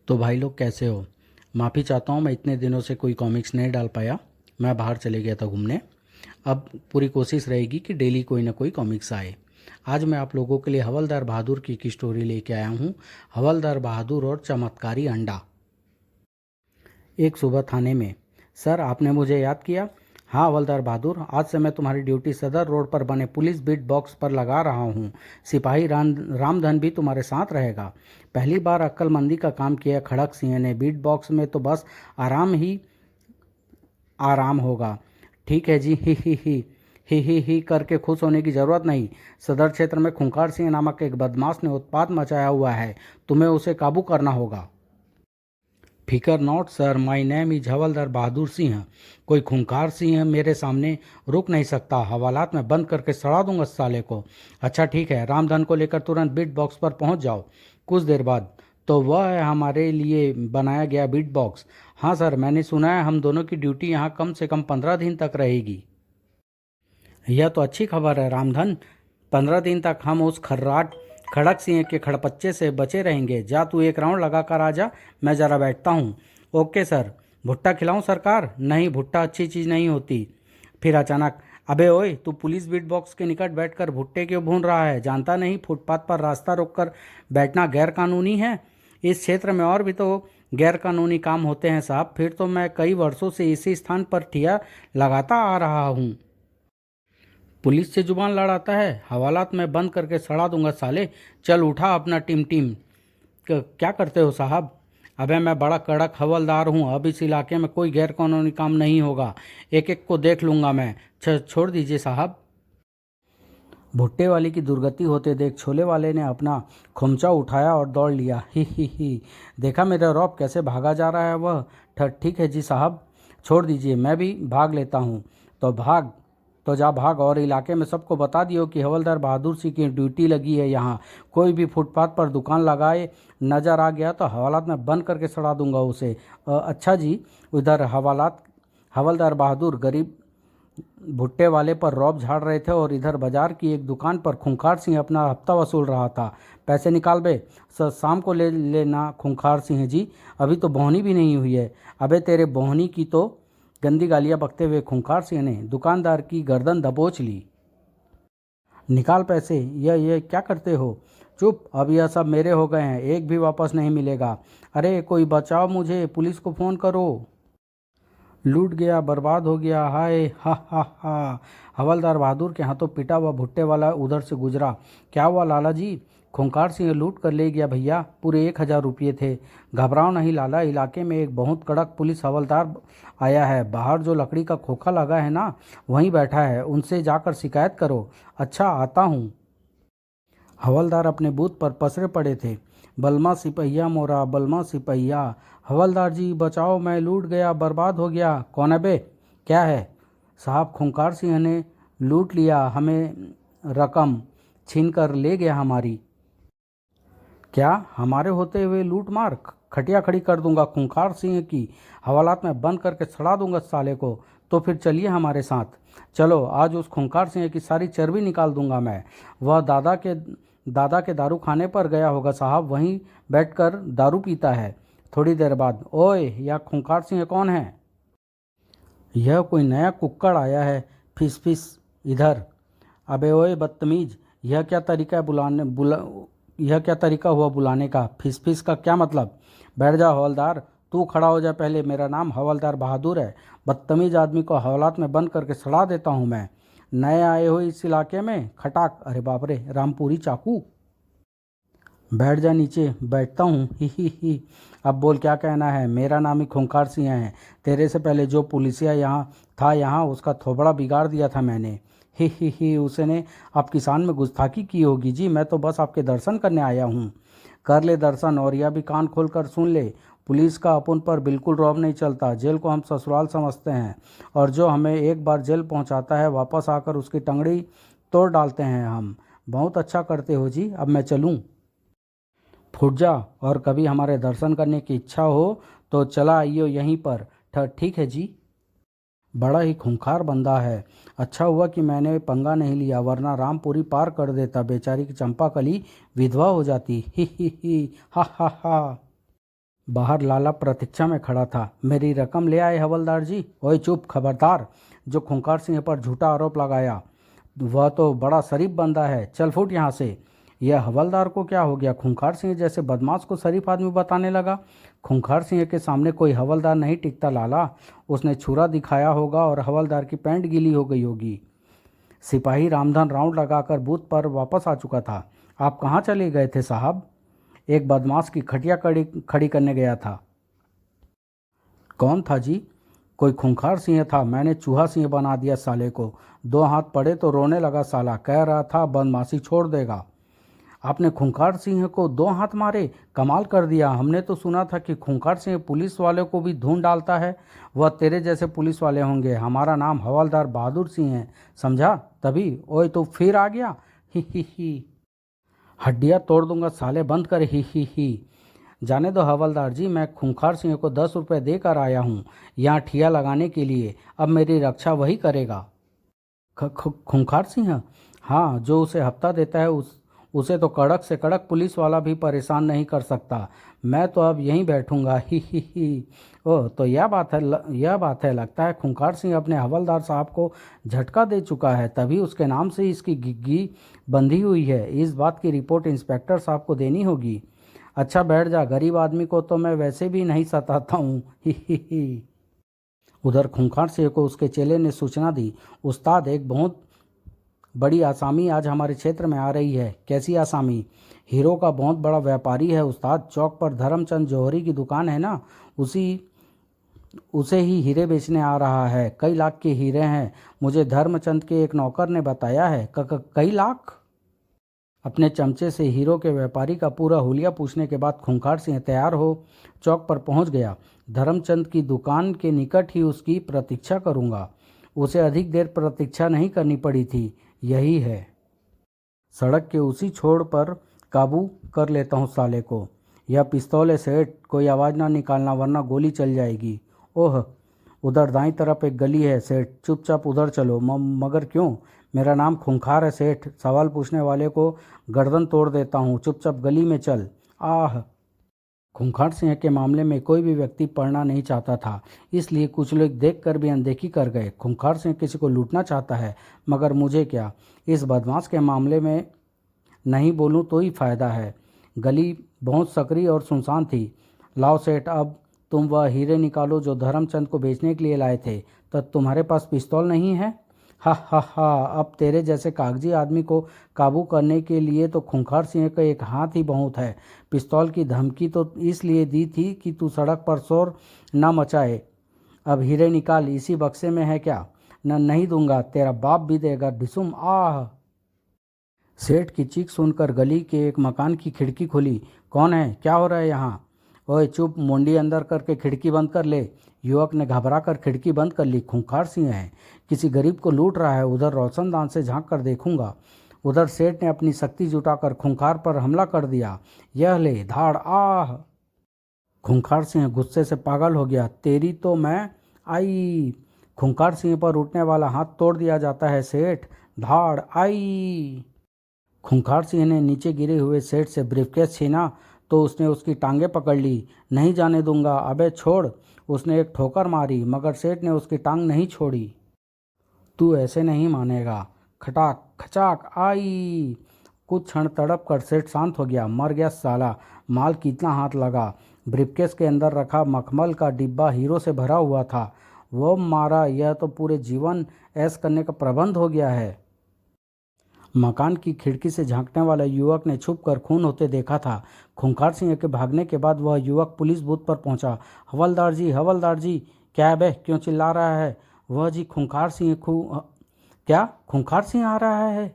तो भाई लोग कैसे हो। माफ़ी चाहता हूँ, मैं इतने दिनों से कोई कॉमिक्स नहीं डाल पाया। मैं बाहर चले गया था घूमने। अब पूरी कोशिश रहेगी कि डेली कोई ना कोई कॉमिक्स आए। आज मैं आप लोगों के लिए हवलदार बहादुर की एक स्टोरी लेके आया हूँ। हवलदार बहादुर और चमत्कारी अंडा। एक सुबह थाने में। सर, आपने मुझे याद किया? हाँ हवलदार बहादुर, आज से मैं तुम्हारी ड्यूटी सदर रोड पर बने पुलिस बीट बॉक्स पर लगा रहा हूँ। सिपाही रामधन भी तुम्हारे साथ रहेगा। पहली बार अक्लमंदी का काम किया खड़क सिंह ने। बीट बॉक्स में तो बस आराम ही आराम होगा। ठीक है जी, ही करके खुश होने की ज़रूरत नहीं। सदर क्षेत्र में खूंखार सिंह नामक एक बदमाश ने उत्पात मचाया हुआ है। तुम्हें उसे काबू करना होगा। फिकर not sir, my name is हवलदार बहादुर सिंह। कोई खूंखार सिंह मेरे सामने रुक नहीं सकता। हवालात में बंद करके सड़ा दूंगा साले को। अच्छा ठीक है, रामधन को लेकर तुरंत बीट बॉक्स पर पहुंच जाओ। कुछ देर बाद। तो वह है हमारे लिए बनाया गया बीट बॉक्स? हाँ सर, मैंने सुना है हम दोनों की ड्यूटी यहाँ कम से कम 15 दिन तक रहेगी। यह तो अच्छी खबर है रामधन। 15 दिन तक हम उस खर्राट खड़क सिंह के खड़पच्चे से बचे रहेंगे। जा तू एक राउंड लगा कर आ जा, मैं ज़रा बैठता हूँ। Okay sir. भुट्टा खिलाऊं सरकार? नहीं, भुट्टा अच्छी चीज़ नहीं होती। फिर अचानक, अबे ओए, तू पुलिस बीट बॉक्स के निकट बैठकर भुट्टे क्यों भून रहा है? जानता नहीं फुटपाथ पर रास्ता रोककर बैठना गैर कानूनी है? इस क्षेत्र में और भी तो गैर कानूनी काम होते हैं साहब। फिर तो मैं कई वर्षों से इसी स्थान पर ठिया लगाता आ रहा हूँ। पुलिस से जुबान लड़ाता है? हवालात में बंद करके सड़ा दूंगा साले। चल उठा अपना टीम टीम। क्या करते हो साहब? अबे मैं बड़ा कड़क हवलदार हूँ। अब इस इलाके में कोई गैर कानूनी काम नहीं होगा। एक एक को देख लूंगा मैं। छोड़ दीजिए साहब। भुट्टे वाले की दुर्गति होते देख छोले वाले ने अपना खोमचा उठाया और दौड़ लिया। ही। देखा मेरा रौब कैसे भागा जा रहा है वह। ठीक है जी साहब, छोड़ दीजिए, मैं भी भाग लेता हूँ। तो भाग, तो जा भाग और इलाके में सबको बता दियो कि हवलदार बहादुर सिंह की ड्यूटी लगी है यहाँ। कोई भी फुटपाथ पर दुकान लगाए नजर आ गया तो हवालात में बंद करके सड़ा दूंगा उसे। अच्छा जी। उधर हवलदार बहादुर गरीब भुट्टे वाले पर रौब झाड़ रहे थे और इधर बाजार की एक दुकान पर खूंखार सिंह अपना हफ्ता वसूल रहा था। पैसे निकाल बे। शाम को ले लेना खूंखार सिंह जी, अभी तो बोहनी भी नहीं हुई है। अबे तेरे बोहनी की तो। गंदी गालियां बकते हुए खूंखार सिंह ने दुकानदार की गर्दन दबोच ली। निकाल पैसे। ये क्या करते हो? चुप, अब यह सब मेरे हो गए हैं, एक भी वापस नहीं मिलेगा। अरे कोई बचाओ मुझे, पुलिस को फ़ोन करो। लूट गया, बर्बाद हो गया, हाय हा। हवलदार बहादुर के हाथों पिटा हुआ भुट्टे वाला उधर से गुजरा। क्या हुआ लाला जी? खूंखार सिंह लूट कर ले गया भैया, पूरे 1000 रुपये थे। घबराओ नहीं लाला, इलाके में एक बहुत कड़क पुलिस हवलदार आया है। बाहर जो लकड़ी का खोखा लगा है ना, वहीं बैठा है, उनसे जाकर शिकायत करो। अच्छा, आता हूँ। हवलदार अपने बूथ पर पसरे पड़े थे। बलमा सिपहिया मोरा, बलमा सिपहिया। हवलदार जी बचाओ, मैं लूट गया, बर्बाद हो गया। कौन है बे? क्या है? साहब, खूंखार सिंह ने लूट लिया, हमें रकम छीन कर ले गया हमारी। क्या? हमारे होते हुए लूट मार? खटिया खड़ी कर दूंगा खूंखार सिंह की। हवालात में बंद करके सड़ा दूंगा साले को। तो फिर चलिए हमारे साथ। चलो, आज उस खूंखार सिंह की सारी चर्बी निकाल दूंगा मैं। वह दादा के दारू खाने पर गया होगा साहब, वहीं बैठकर दारू पीता है। थोड़ी देर बाद, ओए, यह खूंखार सिंह कौन है? यह कोई नया कुक्कड़ आया है। फिस फिस इधर। अबे ओए बदतमीज, यह क्या तरीका हुआ बुलाने का? फिस फिस का क्या मतलब? बैठ जा हवलदार। तू खड़ा हो जा पहले, मेरा नाम हवलदार बहादुर है। बदतमीज आदमी को हवालात में बंद करके सड़ा देता हूँ मैं। नए आए हो इस इलाके में? खटाक, अरे बाप रे, रामपुरी चाकू। बैठ जा नीचे। बैठता हूँ। ही। अब बोल, क्या कहना है? मेरा नाम ही खूंखार सिंह है। तेरे से पहले जो पुलिसिया यहाँ उसका थोबड़ा बिगाड़ दिया था मैंने। ही उसने अब किसान में गुस्ताखी की होगी जी। मैं तो बस आपके दर्शन करने आया हूँ। कर ले दर्शन, और यह भी कान खोल कर सुन ले। पुलिस का अपन पर बिल्कुल रौब नहीं चलता। जेल को हम ससुराल समझते हैं, और जो हमें एक बार जेल पहुंचाता है वापस आकर उसकी टंगड़ी तोड़ डालते हैं हम। बहुत अच्छा करते हो जी। अब मैं चलूँ? फूट जा, और कभी हमारे दर्शन करने की इच्छा हो तो चला आइयो यहीं पर। ठीक है जी। बड़ा ही खूंखार बंदा है। अच्छा हुआ कि मैंने पंगा नहीं लिया, वरना रामपुरी पार कर देता। बेचारी की चंपा कली विधवा हो जाती। ही। हा। बाहर लाला प्रतीक्षा में खड़ा था। मेरी रकम ले आए हवलदार जी। ओए चुप, खबरदार। जो खूंखार सिंह पर झूठा आरोप लगाया वह तो बड़ा शरीफ बंदा है, चल फुट यहाँ से। यह हवलदार को क्या हो गया? खूंखार सिंह जैसे बदमाश को शरीफ आदमी बताने लगा। खूंखार सिंह के सामने कोई हवलदार नहीं टिकता लाला। उसने छुरा दिखाया होगा और हवलदार की पैंट गीली हो गई होगी। सिपाही रामधन राउंड लगाकर बूथ पर वापस आ चुका था। आप कहाँ चले गए थे साहब? एक बदमाश की खटिया खड़ी करने गया था। कौन था जी? कोई खूंखार सिंह था। मैंने चूहा सिंह बना दिया साले को। 2 हाथ पड़े तो रोने लगा साला। कह रहा था बदमाशी छोड़ देगा। आपने खूंखार सिंह को 2 हाथ मारे? कमाल कर दिया। हमने तो सुना था कि खूंखार सिंह पुलिस वाले को भी धून डालता है। वह तेरे जैसे पुलिस वाले होंगे। हमारा नाम हवलदार बहादुर सिंह है, समझा? तभी। ओए तो फिर आ गया। ही ही ही। हड्डियाँ तोड़ दूंगा साले, बंद कर। ही ही ही। जाने दो हवलदार जी, मैं खूंखार सिंह को 10 रुपये देकर आया हूँ यहाँ ठिया लगाने के लिए। अब मेरी रक्षा वही करेगा। खूंखार सिंह? हाँ, जो उसे हफ्ता देता है उसे तो कड़क से कड़क पुलिस वाला भी परेशान नहीं कर सकता। मैं तो अब यहीं बैठूंगा। ही। ओह, तो यह बात है। लगता है खूंखार सिंह अपने हवलदार साहब को झटका दे चुका है, तभी उसके नाम से इसकी गिग्गी बंधी हुई है। इस बात की रिपोर्ट इंस्पेक्टर साहब को देनी होगी। अच्छा बैठ जा, गरीब आदमी को तो मैं वैसे भी नहीं सताता हूँ। ही। उधर खूंखार सिंह को उसके चेले ने सूचना दी, उस्ताद एक बहुत बड़ी आसामी आज हमारे क्षेत्र में आ रही है। कैसी आसामी? हीरो का बहुत बड़ा व्यापारी है उस्ताद। चौक पर धर्मचंद जौहरी की दुकान है ना, उसे ही हीरे बेचने आ रहा है। कई लाख के हीरे हैं, मुझे धर्मचंद के एक नौकर ने बताया है। कई लाख? अपने चमचे से हीरो के व्यापारी का पूरा हुलिया पूछने के बाद खूंखार सिंह तैयार हो चौक पर पहुंच गया। धर्मचंद की दुकान के निकट ही उसकी प्रतीक्षा करूंगा। उसे अधिक देर प्रतीक्षा नहीं करनी पड़ी थी। यही है, सड़क के उसी छोर पर काबू कर लेता हूँ साले को। यह पिस्तौल है सेठ, कोई आवाज़ ना निकालना वरना गोली चल जाएगी। ओह, उधर दाईं तरफ एक गली है सेठ, चुपचाप उधर चलो। मगर क्यों? मेरा नाम खूंखार है सेठ, सवाल पूछने वाले को गर्दन तोड़ देता हूँ। चुपचाप गली में चल। आह। खूंखार सिंह के मामले में कोई भी व्यक्ति पढ़ना नहीं चाहता था, इसलिए कुछ लोग देखकर भी अनदेखी कर गए। खूंखार सिंह किसी को लूटना चाहता है, मगर मुझे क्या? इस बदमाश के मामले में नहीं बोलूं तो ही फायदा है। गली बहुत सकरी और सुनसान थी। लाओ सेठ, अब तुम वह हीरे निकालो जो धर्मचंद को बेचने के लिए लाए थे। तब तुम्हारे पास पिस्तौल नहीं है? हा। अब तेरे जैसे कागजी आदमी को काबू करने के लिए तो खूंखार सिंह का एक हाथ ही बहुत है। पिस्तौल की धमकी तो इसलिए दी थी कि तू सड़क पर शोर न मचाए। अब हीरे निकाल, इसी बक्से में है क्या? नहीं दूंगा, तेरा बाप भी देगा। ढिसुम। आह। सेठ की चीख सुनकर गली के एक मकान की खिड़की खुली। कौन है? क्या हो रहा है यहाँ? ओए चुप, मुंडी अंदर करके खिड़की बंद कर ले। युवक ने घबरा कर खिड़की बंद कर ली। खूंखार सिंह है, किसी गरीब को लूट रहा है। उधर रोशनदान से झांक कर देखूंगा। उधर सेठ ने अपनी शक्ति जुटाकर खूंखार पर हमला कर दिया। यह ले, धाड़। आह। खूंखार सिंह गुस्से से पागल हो गया। तेरी तो मैं आई। खूंखार सिंह पर उठने वाला हाथ तोड़ दिया जाता है सेठ। धाड़। आई। खूंखार सिंह ने नीचे गिरे हुए सेठ से ब्रीफकेस छीना तो उसने उसकी टांगें पकड़ ली। नहीं जाने दूंगा। अबे छोड़। उसने एक ठोकर मारी, मगर सेठ ने उसकी टांग नहीं छोड़ी। तू ऐसे नहीं मानेगा। खटाक खचाक। आई। कुछ क्षण तड़प कर सेठ शांत हो गया। मर गया साला। माल कितना हाथ लगा। ब्रीफकेस के अंदर रखा मखमल का डिब्बा हीरो से भरा हुआ था। वो मारा, यह तो पूरे जीवन ऐश करने का प्रबंध हो गया है। मकान की खिड़की से झांकने वाला युवक ने छुपकर खून होते देखा था। खूंखार सिंह के भागने के बाद वह युवक पुलिस बूथ पर पहुंचा। हवलदार जी, हवलदार जी। क्या है बे, क्यों चिल्ला रहा है? वह जी खूंखार सिंह क्या खूंखार सिंह आ रहा है?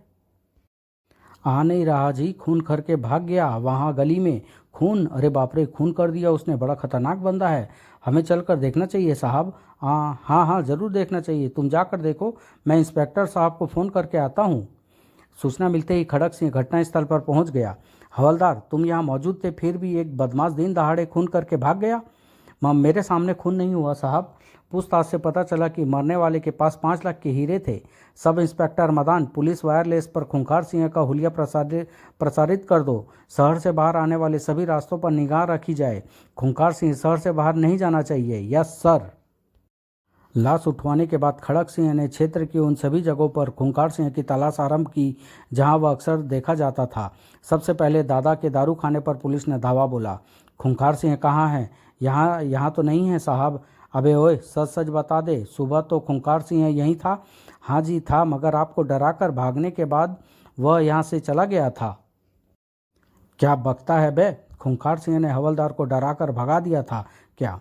आ नहीं रहा जी, खून करके भाग गया। वहाँ गली में खून? अरे बाप रे, खून कर दिया उसने। बड़ा खतरनाक बंदा है, हमें चलकर देखना चाहिए साहब। हाँ, ज़रूर देखना चाहिए। तुम जाकर देखो, मैं इंस्पेक्टर साहब को फ़ोन करके आता हूँ। सूचना मिलते ही खड़क सिंह घटनास्थल पर पहुंच गया। हवलदार, तुम यहाँ मौजूद थे, फिर भी एक बदमाश दिन दहाड़े खून करके भाग गया। मेरे सामने खून नहीं हुआ साहब। पूछताछ से पता चला कि मरने वाले के पास 5 लाख के हीरे थे। Sub inspector Madan, police wireless पर खूंखार सिंह का हुलिया प्रसारित कर दो। शहर से बाहर आने वाले सभी रास्तों पर निगाह रखी जाए। खूंखार सिंह शहर से बाहर नहीं जाना चाहिए। Yes sir. लाश उठवाने के बाद खड़क सिंह ने क्षेत्र की उन सभी जगहों पर खूंखार सिंह की तलाश आरंभ की जहां वह अक्सर देखा जाता था। सबसे पहले दादा के दारू खाने पर पुलिस ने धावा बोला। खूंखार सिंह कहाँ है? यहाँ तो नहीं है साहब। अबे ओए, सच सच बता दे। सुबह तो खूंखार सिंह यहीं था। हाँ जी था, मगर आपको डराकर भागने के बाद वह यहाँ से चला गया था। क्या बकता है बे? खूंखार सिंह ने हवलदार को डराकर भगा दिया था क्या?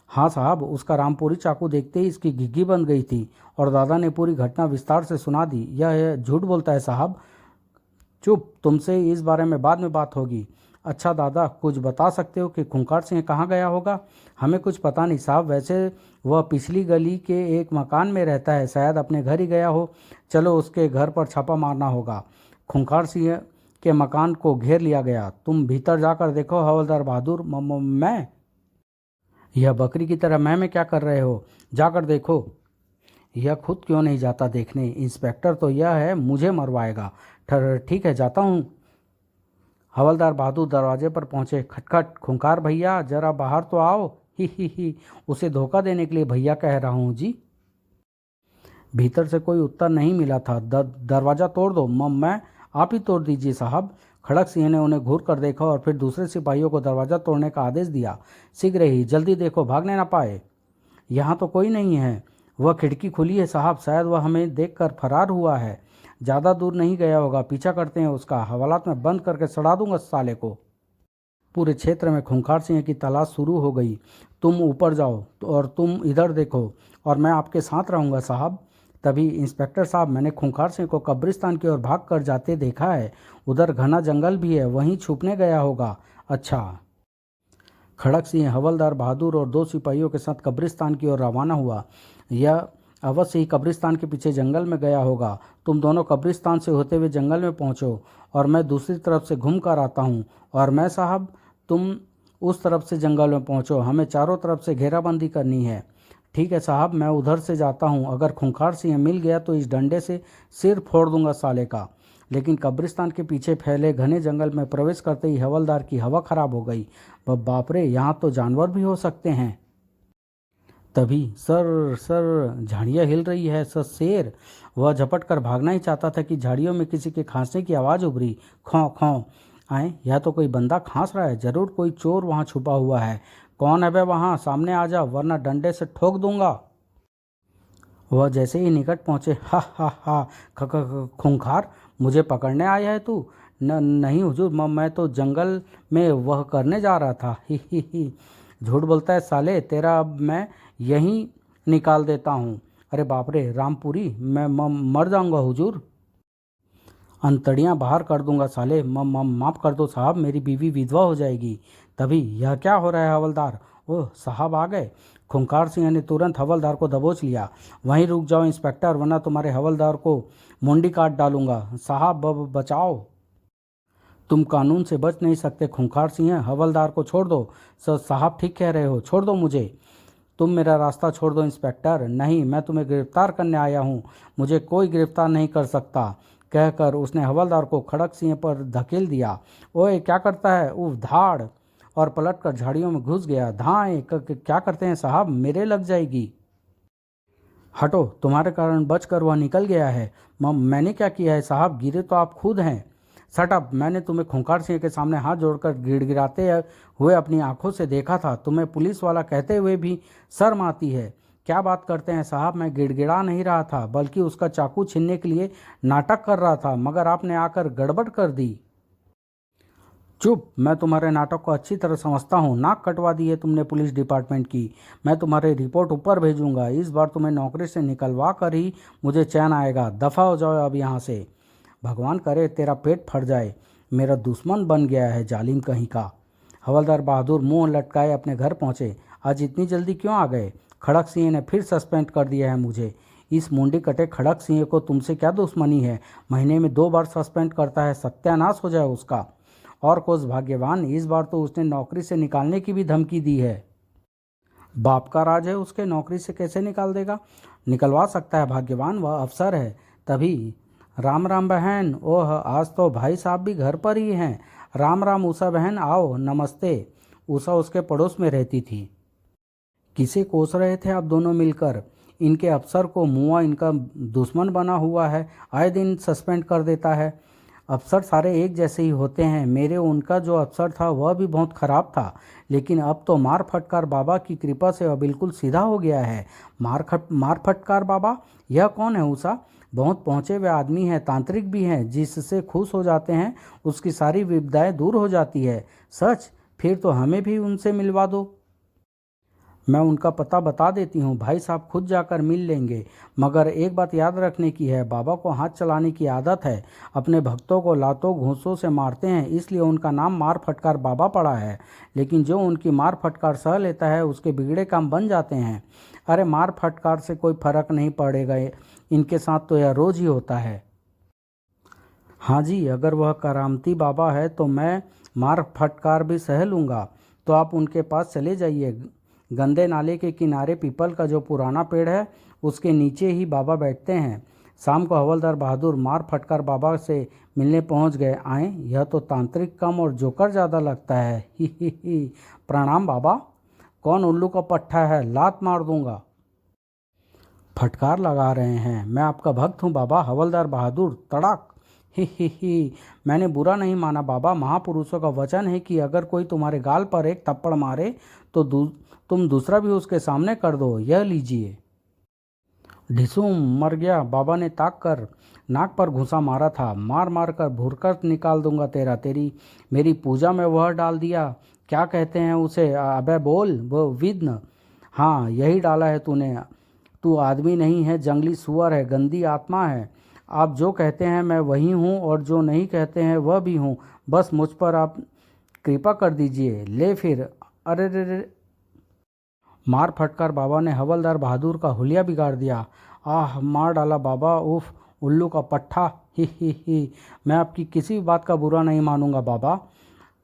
हाँ साहब, उसका रामपुरी चाकू देखते ही इसकी घिघी बन गई थी और दादा ने पूरी घटना विस्तार से सुना दी। यह झूठ बोलता है साहब। चुप, तुमसे इस बारे में बाद में बात होगी। अच्छा दादा, कुछ बता सकते हो कि खूंखार सिंह कहाँ गया होगा? हमें कुछ पता नहीं साहब। वैसे वह पिछली गली के एक मकान में रहता है, शायद अपने घर ही गया हो। चलो उसके घर पर छापा मारना होगा। खूंखार सिंह के मकान को घेर लिया गया। तुम भीतर जाकर देखो हवलदार बहादुर। मैं? यह बकरी की तरह मैं क्या कर रहे हो? जाकर देखो। यह खुद क्यों नहीं जाता देखने? इंस्पेक्टर तो यह है मुझे मरवाएगा। ठीक है, जाता हूँ। हवलदार बहादुर दरवाजे पर पहुंचे। खटखट। खूंखार भैया, जरा बाहर तो आओ। ही। उसे धोखा देने के लिए भैया कह रहा हूँ जी। भीतर से कोई उत्तर नहीं मिला था। दरवाज़ा तोड़ दो। मैं? आप ही तोड़ दीजिए साहब। खड़क सिंह ने उन्हें घूर कर देखा और फिर दूसरे सिपाहियों को दरवाज़ा तोड़ने का आदेश दिया। शीघ्र ही, जल्दी देखो, भागने ना पाए। यहाँ तो कोई नहीं है। वह खिड़की खुली है साहब। शायद वह हमें देखकर फरार हुआ है। ज़्यादा दूर नहीं गया होगा। पीछा करते हैं उसका। हवालात में बंद करके सड़ा दूंगा साले को। पूरे क्षेत्र में खूंखार सिंह की तलाश शुरू हो गई। तुम ऊपर जाओ और तुम इधर देखो और मैं आपके साथ रहूँगा साहब। तभी इंस्पेक्टर साहब, मैंने खूंखार सिंह को कब्रिस्तान की ओर भाग कर जाते देखा है। उधर घना जंगल भी है, वहीं छुपने गया होगा। अच्छा। खड़क सिंह हवलदार बहादुर और 2 सिपाहियों के साथ कब्रिस्तान की ओर रवाना हुआ। यह अवश्य ही कब्रिस्तान के पीछे जंगल में गया होगा। तुम दोनों कब्रिस्तान से होते हुए जंगल में पहुंचो और मैं दूसरी तरफ से घूम कर आता हूँ। और मैं साहब, तुम उस तरफ से जंगल में पहुंचो। हमें चारों तरफ से घेराबंदी करनी है। ठीक है साहब, मैं उधर से जाता हूँ। अगर खूंखार सिंह मिल गया तो इस डंडे से सिर फोड़ दूंगा साले का। लेकिन कब्रिस्तान के पीछे फैले घने जंगल में प्रवेश करते ही हवलदार की हवा खराब हो गई। बाप रे, यहाँ तो जानवर भी हो सकते हैं। तभी सर सर, झाड़ियाँ हिल रही है। सर शेर। वह झपट कर भागना ही चाहता था कि झाड़ियों में किसी के खांसने की आवाज़ उभरी। खौं खौं। आए, यह तो कोई बंदा खांस रहा है। जरूर कोई चोर वहाँ छुपा हुआ है। कौन है बे वहाँ? सामने आ जा, वरना डंडे से ठोक दूंगा। वह जैसे ही निकट पहुंचे, हा। खूंखार, मुझे पकड़ने आया है तू? नहीं हुजूर, मैं तो जंगल में वह करने जा रहा था। ही। झूठ बोलता है साले, तेरा अब मैं यहीं निकाल देता हूँ। अरे बाप रे, रामपुरी, मैं मर जाऊंगा हुजूर। अंतड़ियाँ बाहर कर दूंगा साले। माफ़ कर दो साहब, मेरी बीवी विधवा हो जाएगी। तभी, यह क्या हो रहा है हवलदार? ओह साहब आ गए। खूंखार सिंह ने तुरंत हवलदार को दबोच लिया। वहीं रुक जाओ इंस्पेक्टर, वरना तुम्हारे हवलदार को मुंडी काट डालूंगा। साहब बचाओ। तुम कानून से बच नहीं सकते खूंखार सिंह। हवलदार को छोड़ दो। साहब ठीक कह रहे हो, छोड़ दो मुझे। तुम मेरा रास्ता छोड़ दो इंस्पेक्टर। नहीं, मैं तुम्हें गिरफ्तार करने आया हूँ। मुझे कोई गिरफ्तार नहीं कर सकता। कहकर उसने हवलदार को खड़क सिंह पर धकेल दिया। ओए क्या करता है? उफ, धाड़। और पलटकर झाड़ियों में घुस गया। धाएं। क्या करते हैं साहब? मेरे लग जाएगी। हटो, तुम्हारे कारण बचकर वह निकल गया है। मैंने क्या किया है साहब? गिरे तो आप खुद हैं। Shut up. मैंने तुम्हें खूंखार सिंह के सामने हाथ जोड़कर गिड़गिड़ाते हुए अपनी आंखों से देखा था। तुम्हें पुलिस वाला कहते हुए भी शर्म आती है। क्या बात करते हैं साहब? मैं गिड़गिड़ा नहीं रहा था, बल्कि उसका चाकू छीनने के लिए नाटक कर रहा था, मगर आपने आकर गड़बड़ कर दी। चुप। मैं तुम्हारे नाटक को अच्छी तरह समझता हूँ। नाक कटवा दी है तुमने पुलिस डिपार्टमेंट की। मैं तुम्हारी रिपोर्ट ऊपर भेजूंगा। इस बार तुम्हें नौकरी से निकलवा कर ही मुझे चैन आएगा। दफ़ा हो जाओ अब यहाँ से। भगवान करे तेरा पेट फट जाए। मेरा दुश्मन बन गया है जालिम कहीं का। हवलदार बहादुर मुंह लटकाए अपने घर पहुँचे। आज इतनी जल्दी क्यों आ गए? खड़क सिंह ने फिर सस्पेंड कर दिया है मुझे। इस मुंडी कटे खड़क सिंह को तुमसे क्या दुश्मनी है? महीने में 2 बार सस्पेंड करता है। सत्यानाश हो जाए उसका। और कुछ भाग्यवान, इस बार तो उसने नौकरी से निकालने की भी धमकी दी है। बाप का राज है, उसके नौकरी से कैसे निकाल देगा? निकलवा सकता है, भाग्यवान वह अफसर है। तभी राम राम बहन, ओह आज तो भाई साहब भी घर पर ही हैं। राम राम उषा बहन, आओ नमस्ते। उषा उसके पड़ोस में रहती थी। किसे कोस रहे थे आप दोनों मिलकर? इनके अफसर को मुआ इनका दुश्मन बना हुआ है, आए दिन सस्पेंड कर देता है। अफसर सारे एक जैसे ही होते हैं। मेरे उनका जो अफसर था वह भी बहुत खराब था, लेकिन अब तो मार फटकार बाबा की कृपा से वह बिल्कुल सीधा हो गया है। मार फटकार बाबा, यह कौन है उषा? बहुत पहुँचे हुए आदमी हैं, तांत्रिक भी हैं, जिससे खुश हो जाते हैं उसकी सारी विपदाएं दूर हो जाती है। सच? फिर तो हमें भी उनसे मिलवा दो। मैं उनका पता बता देती हूँ, भाई साहब खुद जाकर मिल लेंगे। मगर एक बात याद रखने की है, बाबा को हाथ चलाने की आदत है। अपने भक्तों को लातों घूंसों से मारते हैं, इसलिए उनका नाम मार फटकार बाबा पड़ा है। लेकिन जो उनकी मार फटकार सह लेता है उसके बिगड़े काम बन जाते हैं। अरे मार फटकार से कोई फर्क नहीं पड़ेगा, इनके साथ तो यह रोज ही होता है। हाँ जी, अगर वह करामती बाबा है तो मैं मार फटकार भी सह लूँगा। तो आप उनके पास चले जाइए। गंदे नाले के किनारे पीपल का जो पुराना पेड़ है उसके नीचे ही बाबा बैठते हैं। शाम को हवलदार बहादुर मार फटकार बाबा से मिलने पहुंच गए। आए, यह तो तांत्रिक कम और जोकर ज़्यादा लगता है। ही। प्रणाम बाबा। कौन उल्लू का पट्टा है, लात मार दूंगा। फटकार लगा रहे हैं? मैं आपका भक्त हूँ बाबा, हवलदार बहादुर। तड़ाक। ही। मैंने बुरा नहीं माना बाबा, महापुरुषों का वचन है कि अगर कोई तुम्हारे गाल पर एक थप्पड़ मारे तो तुम दूसरा भी उसके सामने कर दो। यह लीजिए। ढिसूम, मर गया। बाबा ने ताक कर नाक पर घुसा मारा था। मार मार कर भुरकट निकाल दूंगा तेरा। तेरी मेरी पूजा में वह डाल दिया, क्या कहते हैं उसे? अबे बोल, वो विघ्न। हाँ, यही डाला है तूने। तू आदमी नहीं है, जंगली सुअर है, गंदी आत्मा है। आप जो कहते हैं मैं वही हूँ, और जो नहीं कहते हैं वह भी हूँ। बस मुझ पर आप कृपा कर दीजिए। ले फिर। अरे रे रे। मार फटकार बाबा ने हवलदार बहादुर का हुलिया बिगाड़ दिया। आह, मार डाला बाबा। उफ, उल्लू का पट्ठा। ही। मैं आपकी किसी भी बात का बुरा नहीं मानूंगा बाबा।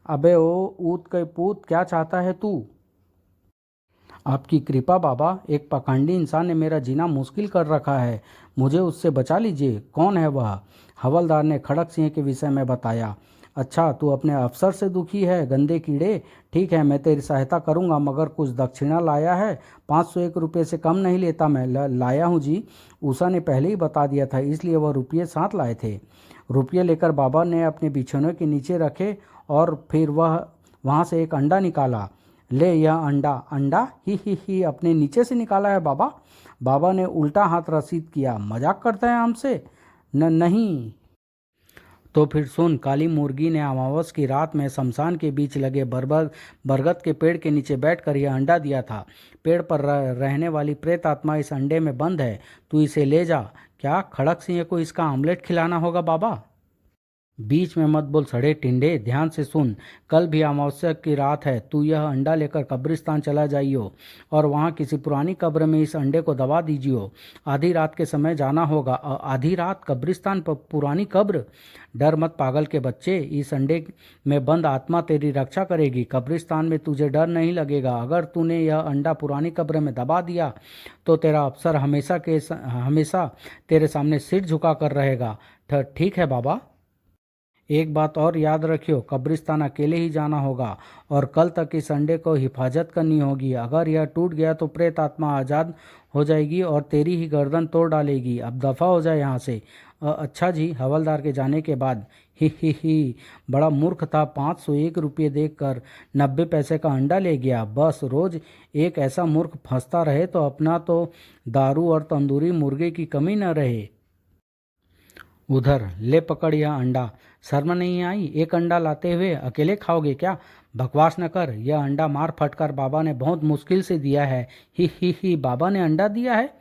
अबे ओ ऊत के पूत, क्या चाहता है तू? आपकी कृपा बाबा, एक पाखंडी इंसान ने मेरा जीना मुश्किल कर रखा है, मुझे उससे बचा लीजिए। कौन है वह? हवलदार ने खड़क सिंह के विषय में बताया। अच्छा, तू अपने अफसर से दुखी है, गंदे कीड़े। ठीक है, मैं तेरी सहायता करूंगा, मगर कुछ दक्षिणा लाया है? 501 रुपये से कम नहीं लेता मैं। लाया हूँ जी। उषा ने पहले ही बता दिया था, इसलिए वह रुपये साथ लाए थे। रुपये लेकर बाबा ने अपने बिछौने के नीचे रखे और फिर वह वहाँ से एक अंडा निकाला। ले, यह अंडा। अंडा? ही, अपने नीचे से निकाला है बाबा? बाबा ने उल्टा हाथ रसीद किया। मजाक करता है हमसे? नहीं। तो फिर सुन, काली मुर्गी ने अमावस की रात में शमशान के बीच लगे बरगद के पेड़ के नीचे बैठकर यह अंडा दिया था। पेड़ पर रहने वाली प्रेत आत्मा इस अंडे में बंद है, तू इसे ले जा। क्या खड़क सिंह को इसका आमलेट खिलाना होगा बाबा? बीच में मत बोल सड़े टिंडे, ध्यान से सुन। कल भी अमावस्या की रात है, तू यह अंडा लेकर कब्रिस्तान चला जाइयो और वहाँ किसी पुरानी कब्र में इस अंडे को दबा दीजियो। आधी रात के समय जाना होगा। आधी रात कब्रिस्तान पर पुरानी कब्र? डर मत पागल के बच्चे, इस अंडे में बंद आत्मा तेरी रक्षा करेगी। कब्रिस्तान में तुझे डर नहीं लगेगा। अगर तूने यह अंडा पुरानी कब्र में दबा दिया तो तेरा अफसर हमेशा तेरे सामने सिर झुका कर रहेगा। ठीक है बाबा? एक बात और याद रखियो, कब्रिस्तान अकेले ही जाना होगा और कल तक इस अंडे को हिफाजत करनी होगी। अगर यह टूट गया तो प्रेत आत्मा आज़ाद हो जाएगी और तेरी ही गर्दन तोड़ डालेगी। अब दफ़ा हो जाए यहाँ से। अच्छा जी। हवलदार के जाने के बाद ही, बड़ा मूर्ख था। 501 रुपये देकर 90 पैसे का अंडा ले गया। बस रोज एक ऐसा मूर्ख फंसता रहे तो अपना तो दारू और तंदूरी मुर्गे की कमी न रहे। उधर ले, पकड़ यह अंडा। शर्म नहीं आई एक अंडा लाते हुए? अकेले खाओगे क्या? बकवास न कर। यह अंडा मार फटकार बाबा ने बहुत मुश्किल से दिया है। ही, बाबा ने अंडा दिया है?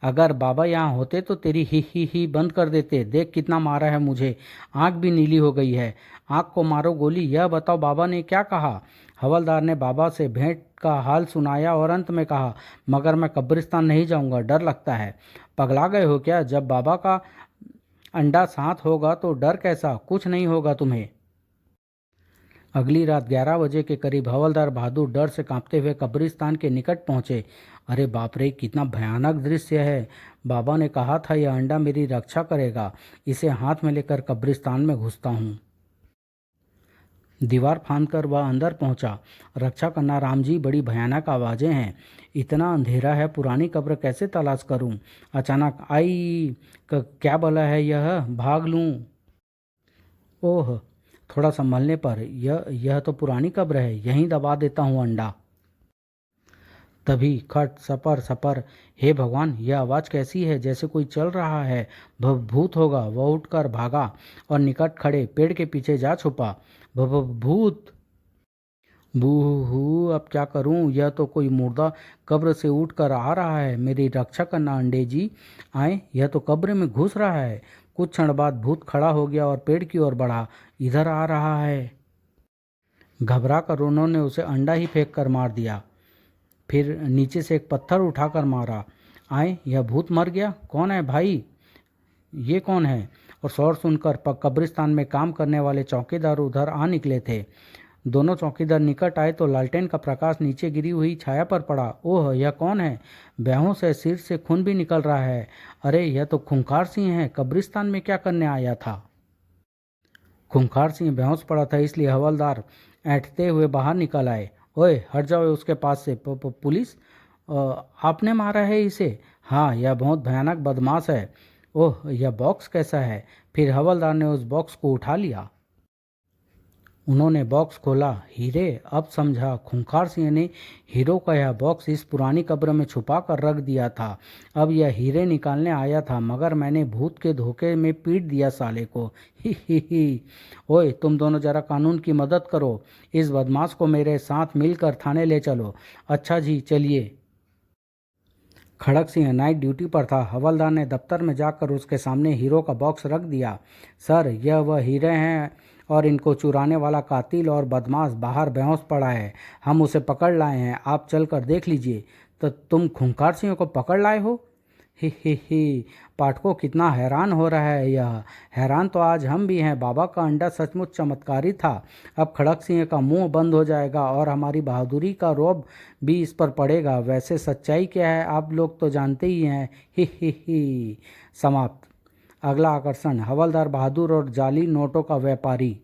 अगर बाबा यहाँ होते तो तेरी ही बंद कर देते। देख कितना मारा है मुझे, आंख भी नीली हो गई है। आंख को मारो गोली। यह बताओ बाबा ने क्या कहा? हवलदार ने बाबा से भेंट का हाल सुनाया और अंत में कहा, मगर मैं कब्रिस्तान नहीं जाऊंगा, डर लगता है। पगला गए हो क्या? जब बाबा का अंडा साथ होगा तो डर कैसा? कुछ नहीं होगा तुम्हें। अगली रात 11 बजे के करीब हवलदार बहादुर डर से कांपते हुए कब्रिस्तान के निकट पहुंचे। अरे बाप रे, कितना भयानक दृश्य है। बाबा ने कहा था यह अंडा मेरी रक्षा करेगा। इसे हाथ में लेकर कब्रिस्तान में घुसता हूँ। दीवार फांदकर वह अंदर पहुंचा। रक्षा करना राम जी, बड़ी भयानक आवाज़ें हैं। इतना अंधेरा है, पुरानी कब्र कैसे तलाश करूं? अचानक आई क्या भला है यह, भाग लूं? ओह, थोड़ा संभलने पर यह तो पुरानी कब्र है, यहीं दबा देता हूँ अंडा। तभी खट सपर सपर। हे भगवान, यह आवाज़ कैसी है? जैसे कोई चल रहा है। भूत होगा। वह उठकर भागा और निकट खड़े पेड़ के पीछे जा छुपा। भूत! बूहू, अब क्या करूं? यह तो कोई मुर्दा कब्र से उठ कर आ रहा है। मेरी रक्षा करना अंडे जी। आए, यह तो कब्र में घुस रहा है। कुछ क्षण बाद भूत खड़ा हो गया और पेड़ की ओर बढ़ा। इधर आ रहा है। घबरा कर उन्होंने उसे अंडा ही फेंक कर मार दिया। फिर नीचे से एक पत्थर उठाकर मारा। आए, यह भूत मर गया। कौन है भाई? ये कौन है? और शोर सुनकर कब्रिस्तान में काम करने वाले चौकीदार उधर आ निकले थे। दोनों चौकीदार निकट आए तो लालटेन का प्रकाश नीचे गिरी हुई छाया पर पड़ा। ओह, यह कौन है? बेहोश है, सिर से खून भी निकल रहा है। अरे, यह तो खूंखार सिंह है। कब्रिस्तान में क्या करने आया था? खूंखार सिंह बेहोश पड़ा था, इसलिए हवलदार ऐंठते हुए बाहर निकल आए। ओए, हट जाओ उसके पास से। पुलिस? आपने मारा है इसे? हाँ, यह बहुत भयानक बदमाश है। ओह, यह बॉक्स कैसा है? फिर हवलदार ने उस बॉक्स को उठा लिया। उन्होंने बॉक्स खोला। हीरे! अब समझा, खूंखार सिंह ने हीरो का यह बॉक्स इस पुरानी कब्र में छुपा कर रख दिया था। अब यह हीरे निकालने आया था, मगर मैंने भूत के धोखे में पीट दिया साले को। ही। ओए, तुम दोनों जरा कानून की मदद करो। इस बदमाश को मेरे साथ मिलकर थाने ले चलो। अच्छा जी, चलिए। खड़क सिंह नाइट ड्यूटी पर था। हवलदार ने दफ्तर में जाकर उसके सामने हीरो का बॉक्स रख दिया। सर, यह वह हीरे हैं और इनको चुराने वाला कातिल और बदमाश बाहर बेहोश पड़ा है। हम उसे पकड़ लाए हैं, आप चल कर देख लीजिए। तो तुम खूंखार सिंह को पकड़ लाए हो? ही। पाठकों, कितना हैरान हो रहा है यह। हैरान तो आज हम भी हैं। बाबा का अंडा सचमुच चमत्कारी था। अब खड़क सिंह का मुंह बंद हो जाएगा और हमारी बहादुरी का रौब भी इस पर पड़ेगा। वैसे सच्चाई क्या है आप लोग तो जानते ही हैं। ही। समाप्त। अगला आकर्षण, हवलदार बहादुर और जाली नोटों का व्यापारी।